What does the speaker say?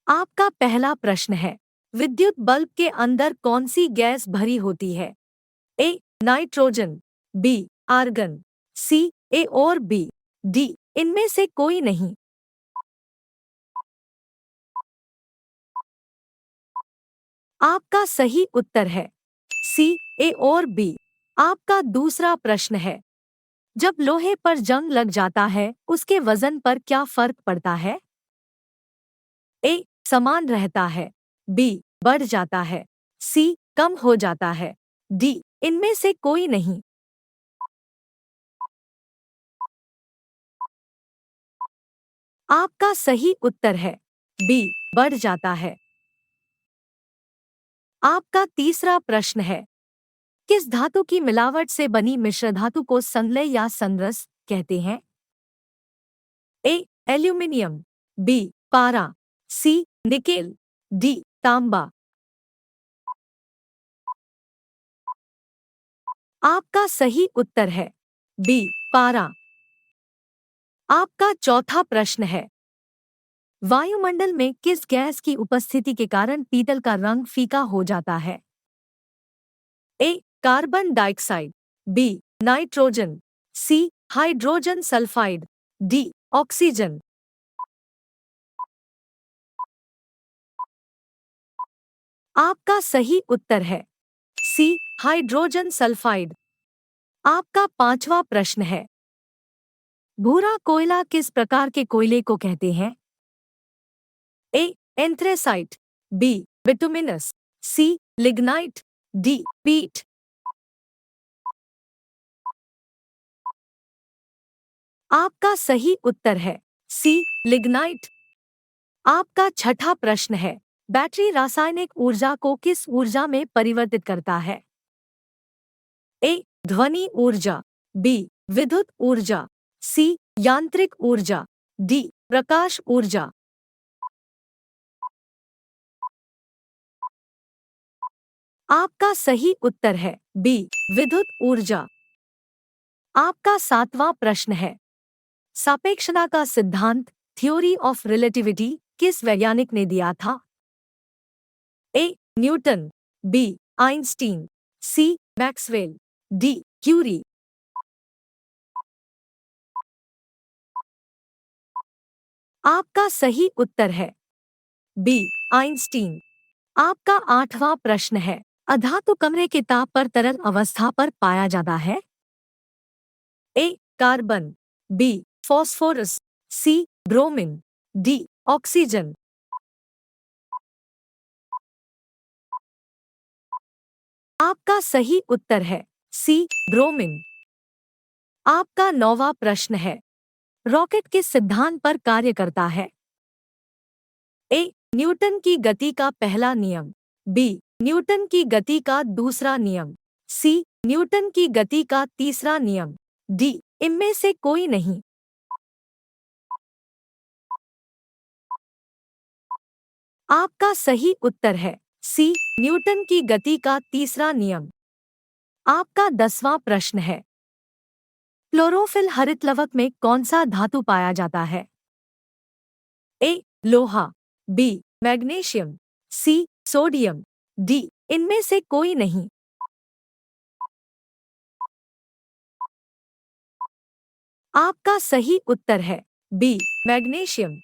आपका पहला प्रश्न है, विद्युत बल्ब के अंदर कौन सी गैस भरी होती है? ए नाइट्रोजन, बी आर्गन, सी ए और बी, डी इनमें से कोई नहीं। आपका सही उत्तर है सी ए और बी। आपका दूसरा प्रश्न है, जब लोहे पर जंग लग जाता है उसके वजन पर क्या फर्क पड़ता है? ए समान रहता है, बी बढ़ जाता है, सी कम हो जाता है, डी इनमें से कोई नहीं। आपका सही उत्तर है बी बढ़ जाता है। आपका तीसरा प्रश्न है, किस धातु की मिलावट से बनी मिश्र धातु को संलय या संरस कहते हैं? ए एल्यूमिनियम, बी पारा, सी निकेल, डी तांबा। आपका सही उत्तर है बी पारा। आपका चौथा प्रश्न है, वायुमंडल में किस गैस की उपस्थिति के कारण पीतल का रंग फीका हो जाता है? ए carbon dioxide, B nitrogen, C hydrogen sulphide, D oxygen. आपका सही उत्तर है सी हाइड्रोजन सल्फाइड। आपका पांचवा प्रश्न है, भूरा कोयला किस प्रकार के कोयले को कहते हैं? ए एंथ्रेसाइट, बी बिटुमिनस, सी लिग्नाइट, डी पीट। आपका सही उत्तर है सी लिग्नाइट। आपका छठा प्रश्न है, बैटरी रासायनिक ऊर्जा को किस ऊर्जा में परिवर्तित करता है? ए ध्वनि ऊर्जा, बी विद्युत ऊर्जा, सी यांत्रिक ऊर्जा, डी प्रकाश ऊर्जा। आपका सही उत्तर है बी विद्युत ऊर्जा। आपका सातवां प्रश्न है, सापेक्षता का सिद्धांत थ्योरी ऑफ रिलेटिविटी किस वैज्ञानिक ने दिया था? A Newton, B Einstein, C Maxwell, D Curie. आपका सही उत्तर है बी आइंस्टीन। आपका आठवां प्रश्न है, अधातु कमरे के ताप पर तरल अवस्था पर पाया जाता है? ए कार्बन, बी फॉस्फोरस, सी ब्रोमीन, डी ऑक्सीजन। आपका सही उत्तर है सी ब्रोमीन। आपका नौवां प्रश्न है, रॉकेट किस सिद्धांत पर कार्य करता है? ए न्यूटन की गति का पहला नियम, बी न्यूटन की गति का दूसरा नियम, सी न्यूटन की गति का तीसरा नियम, डी इनमें से कोई नहीं। आपका सही उत्तर है सी न्यूटन की गति का तीसरा नियम। आपका 10वां प्रश्न है, क्लोरोफिल हरितलवक में कौन सा धातु पाया जाता है? ए लोहा, B magnesium, C sodium, D इनमें से कोई नहीं। आपका सही उत्तर है बी मैग्नीशियम।